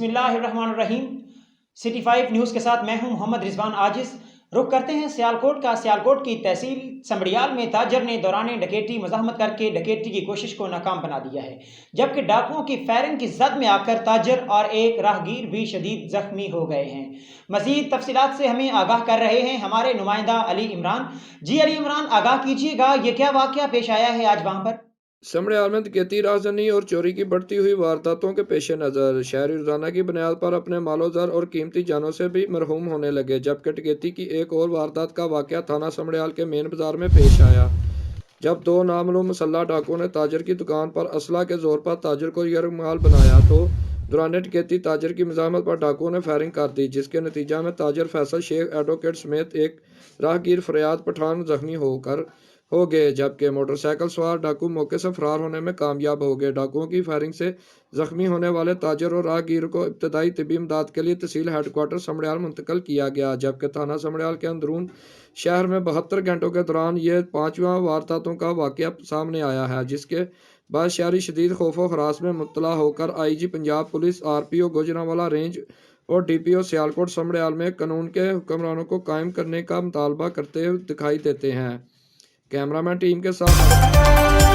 बिस्मिल्लाहिर्रहमानिर्रहीम। City 5 news के साथ मैं हूं मोहम्मद रिजवान आजिज़। रुख करते हैं सियालकोट का। सियालकोट की तहसील समड़ियाल में ताजर ने दौरान डकैती मज़ाहमत करके डकैती की कोशिश को नाकाम बना दिया है, जबकि डाकुओं की फायरिंग की जद में आकर ताजर और एक राहगीर भी शदीद जख्मी हो गए हैं। मज़ीद तफसीलात से हमें आगाह कर रहे हैं हमारे नुमाइंदा अली इमरान। जी अली इमरान, आगाह कीजिएगा, ये क्या वाक़या पेश आया है आज वहाँ पर? समड़ियाल में डकैती, राजधानी और चोरी की बढ़ती हुई वारदातों के पेश नज़र शहरी रोजाना की बुनियाद पर अपने मालो ज़र और कीमती जानों से भी मरहूम होने लगे, जबकि डकैती की एक और वारदात का वाक़या थाना समड़ियाल के मेन बाजार में पेश आया, जब दो नामालूम मुसल्लह डाकुओं ने ताजर की दुकान पर असला के जोर पर ताजर को यरगमाल बनाया तो दौरान डकैती ताजर की मज़ाहमत पर डाकुओं ने फायरिंग कर दी, जिसके नतीजा में ताजर फैसल शेख एडवोकेट समेत एक राहगीर फरियाद पठान जख्मी हो गए, जबकि मोटरसाइकिल सवार डाकू मौके से फरार होने में कामयाब हो गए। डाकुओं की फायरिंग से जख्मी होने वाले ताजर और राहगीर को इब्तदाई तिबी इमदाद के लिए तहसील हेडक्वार्टर समड़ियाल मुंतकिल किया गया, जबकि थाना समड़ियाल के अंदरून शहर में 72 घंटों के दौरान यह 5वां वारदातों का वाक़या सामने आया है, जिसके बाद शहरी शदीद खौफो हरास में मुब्तला होकर IG Punjab police, RPO Gujranwala range और DPO सियालकोट समड़ियाल में कानून के हुक्मरानों को कायम करने का मुतालबा करते हुए दिखाई देते हैं। कैमरामैन टीम के साथ